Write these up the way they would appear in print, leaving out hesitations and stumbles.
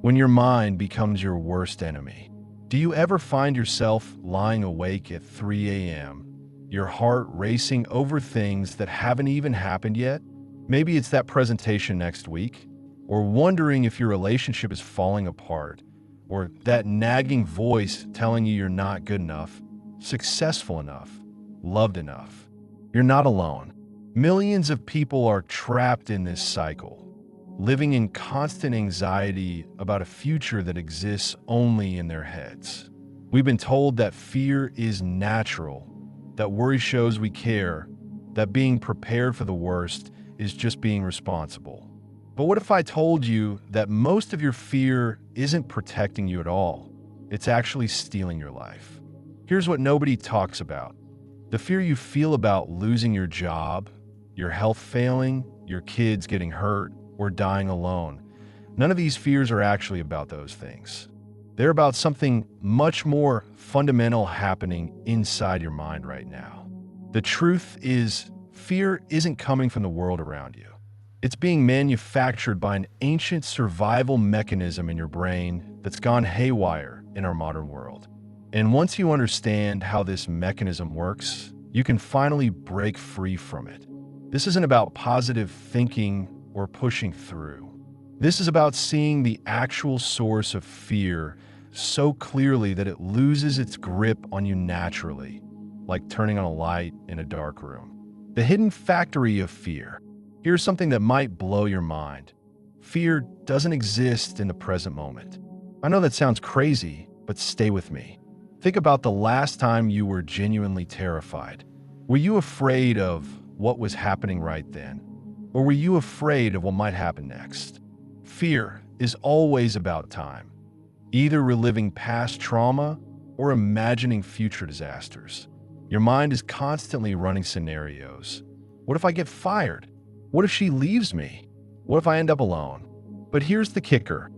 when your mind becomes your worst enemy. Do you ever find yourself lying awake at 3 a.m., your heart racing over things that haven't even happened yet? Maybe it's that presentation next week, or wondering if your relationship is falling apart, or that nagging voice telling you you're not good enough, successful enough, loved enough. You're not alone. Millions of people are trapped in this cycle, living in constant anxiety about a future that exists only in their heads. We've been told that fear is natural, that worry shows we care, that being prepared for the worst is just being responsible. But what if I told you that most of your fear isn't protecting you at all? It's actually stealing your life. Here's what nobody talks about. The fear you feel about losing your job, your health failing, your kids getting hurt, or dying alone. None of these fears are actually about those things. They're about something much more fundamental happening inside your mind right now. The truth is, fear isn't coming from the world around you. It's being manufactured by an ancient survival mechanism in your brain that's gone haywire in our modern world. And once you understand how this mechanism works, you can finally break free from it. This isn't about positive thinking or pushing through. This is about seeing the actual source of fear so clearly that it loses its grip on you naturally, like turning on a light in a dark room. The hidden factory of fear. Here's something that might blow your mind. Fear doesn't exist in the present moment. I know that sounds crazy, but stay with me. Think about the last time you were genuinely terrified. Were you afraid of what was happening right then? Or were you afraid of what might happen next? Fear is always about time, either reliving past trauma or imagining future disasters. Your mind is constantly running scenarios. What if I get fired? What if she leaves me? What if I end up alone? But here's the kicker.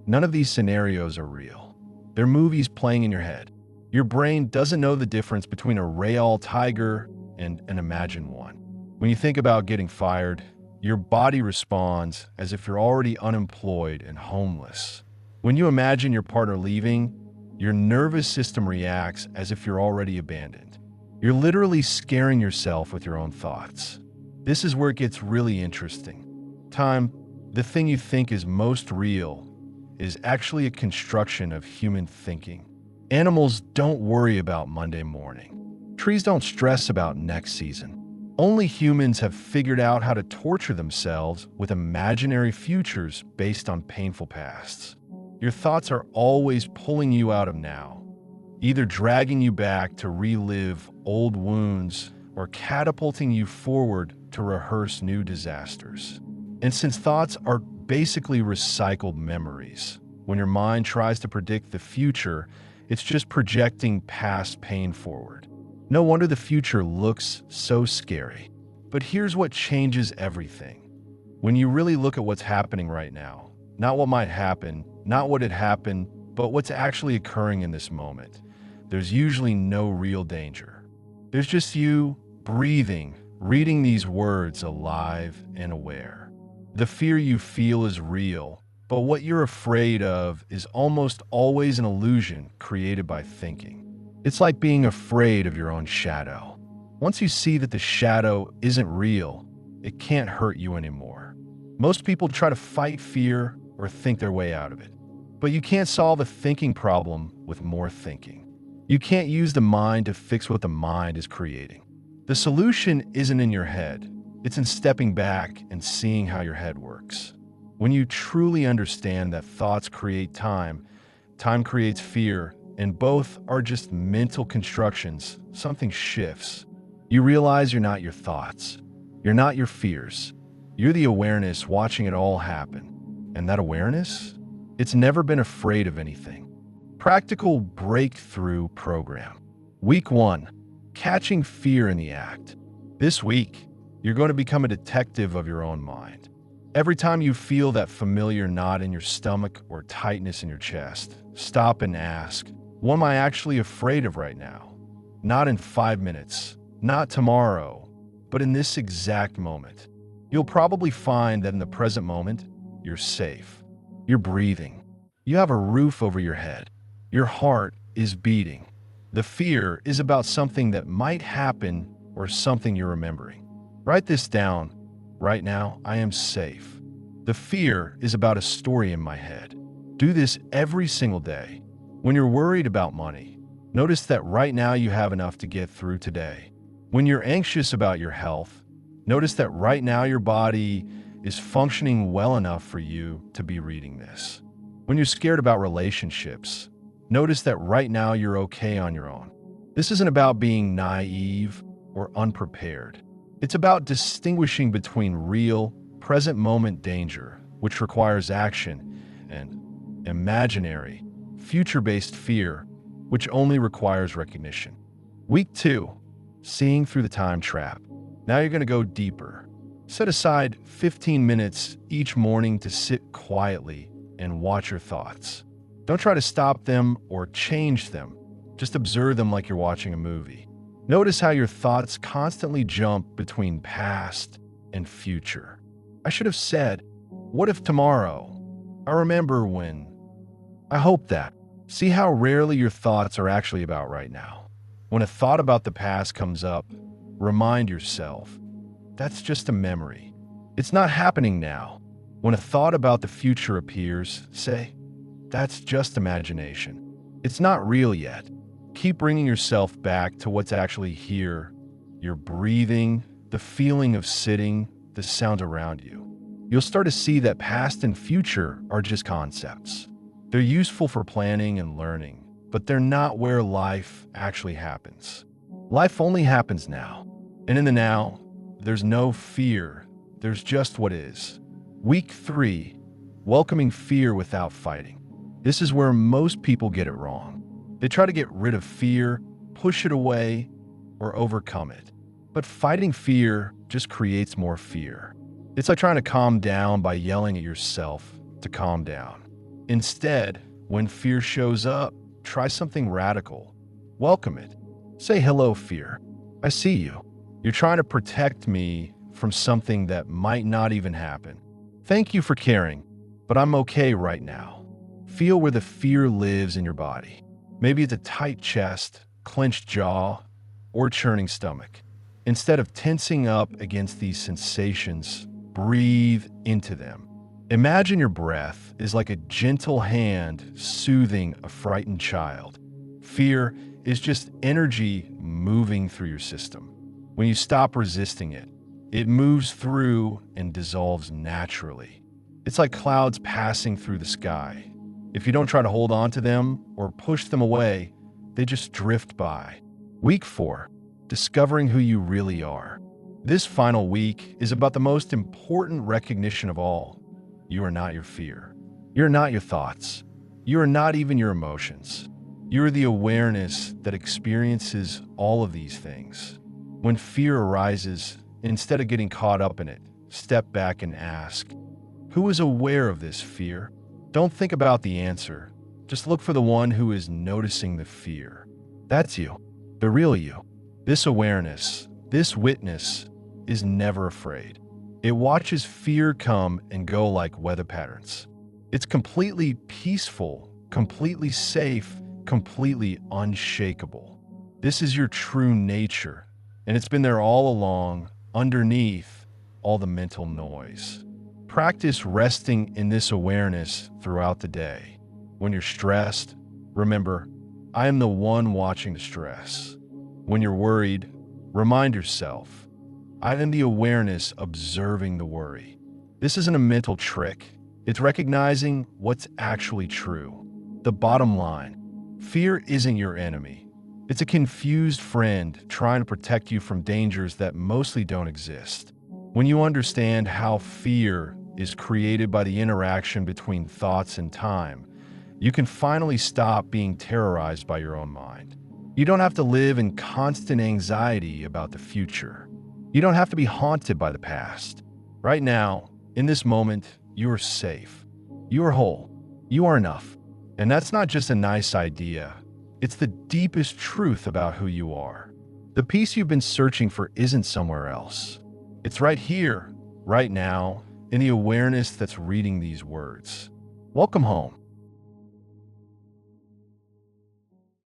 None of these scenarios are real. They're movies playing in your head. Your brain doesn't know the difference between a real tiger and an imagined one. When you think about getting fired, your body responds as if you're already unemployed and homeless. When you imagine your partner leaving, your nervous system reacts as if you're already abandoned. You're literally scaring yourself with your own thoughts. This is where it gets really interesting. Time, the thing you think is most real, is actually a construction of human thinking. Animals don't worry about Monday morning. Trees don't stress about next season. Only humans have figured out how to torture themselves with imaginary futures based on painful pasts. Your thoughts are always pulling you out of now, either dragging you back to relive old wounds or catapulting you forward to rehearse new disasters. And since thoughts are basically recycled memories, when your mind tries to predict the future, it's just projecting past pain forward. No wonder the future looks so scary. But here's what changes everything. When you really look at what's happening right now, not what might happen, not what had happened, but what's actually occurring in this moment, there's usually no real danger. There's just you breathing, reading these words alive and aware. The fear you feel is real, but what you're afraid of is almost always an illusion created by thinking. It's like being afraid of your own shadow. Once you see that the shadow isn't real, it can't hurt you anymore. Most people try to fight fear or think their way out of it. But you can't solve a thinking problem with more thinking. You can't use the mind to fix what the mind is creating. The solution isn't in your head. It's in stepping back and seeing how your head works. When you truly understand that thoughts create time, time creates fear, and both are just mental constructions, something shifts. You realize you're not your thoughts. You're not your fears. You're the awareness watching it all happen. And that awareness? It's never been afraid of anything. Practical breakthrough program. Week 1. Catching fear in the act. This week, you're going to become a detective of your own mind. Every time you feel that familiar knot in your stomach or tightness in your chest, stop and ask, what am I actually afraid of right now? Not in 5 minutes, not tomorrow, but in this exact moment. You'll probably find that in the present moment, you're safe. You're breathing. You have a roof over your head. Your heart is beating. The fear is about something that might happen or something you're remembering. Write this down. Right now, I am safe. The fear is about a story in my head. Do this every single day. When you're worried about money, notice that right now you have enough to get through today. When you're anxious about your health, notice that right now your body is functioning well enough for you to be reading this. When you're scared about relationships, notice that right now you're okay on your own. This isn't about being naive or unprepared. It's about distinguishing between real, present moment danger, which requires action, and imaginary, future-based fear, which only requires recognition. Week 2, seeing through the time trap. Now you're going to go deeper. Set aside 15 minutes each morning to sit quietly and watch your thoughts. Don't try to stop them or change them. Just observe them like you're watching a movie. Notice how your thoughts constantly jump between past and future. I should have said, what if tomorrow? I remember when. I hope that. See how rarely your thoughts are actually about right now. When a thought about the past comes up, remind yourself, that's just a memory. It's not happening now. When a thought about the future appears, say, that's just imagination. It's not real yet. Keep bringing yourself back to what's actually here. Your breathing, the feeling of sitting, the sound around you. You'll start to see that past and future are just concepts. They're useful for planning and learning, but they're not where life actually happens. Life only happens now. And in the now, there's no fear. There's just what is. Week 3, welcoming fear without fighting. This is where most people get it wrong. They try to get rid of fear, push it away, or overcome it. But fighting fear just creates more fear. It's like trying to calm down by yelling at yourself to calm down. Instead, when fear shows up, try something radical. Welcome it. Say, hello, fear. I see you. You're trying to protect me from something that might not even happen. Thank you for caring, but I'm okay right now. Feel where the fear lives in your body. Maybe it's a tight chest, clenched jaw, or churning stomach. Instead of tensing up against these sensations, breathe into them. Imagine your breath is like a gentle hand soothing a frightened child. Fear is just energy moving through your system. When you stop resisting it, it moves through and dissolves naturally. It's like clouds passing through the sky. If you don't try to hold on to them or push them away, they just drift by. Week 4, discovering who you really are. This final week is about the most important recognition of all. You are not your fear. You're not your thoughts. You are not even your emotions. You are the awareness that experiences all of these things. When fear arises, instead of getting caught up in it, step back and ask, who is aware of this fear? Don't think about the answer. Just look for the one who is noticing the fear. That's you, the real you. This awareness, this witness, is never afraid. It watches fear come and go like weather patterns. It's completely peaceful, completely safe, completely unshakable. This is your true nature, and it's been there all along, underneath all the mental noise. Practice resting in this awareness throughout the day. When you're stressed, remember, I am the one watching the stress. When you're worried, remind yourself, I am the awareness observing the worry. This isn't a mental trick. It's recognizing what's actually true. The bottom line, fear isn't your enemy. It's a confused friend trying to protect you from dangers that mostly don't exist. When you understand how fear is created by the interaction between thoughts and time, you can finally stop being terrorized by your own mind. You don't have to live in constant anxiety about the future. You don't have to be haunted by the past. Right now, in this moment, you are safe. You are whole. You are enough. And that's not just a nice idea. It's the deepest truth about who you are. The peace you've been searching for isn't somewhere else. It's right here, right now, in the awareness that's reading these words. Welcome home.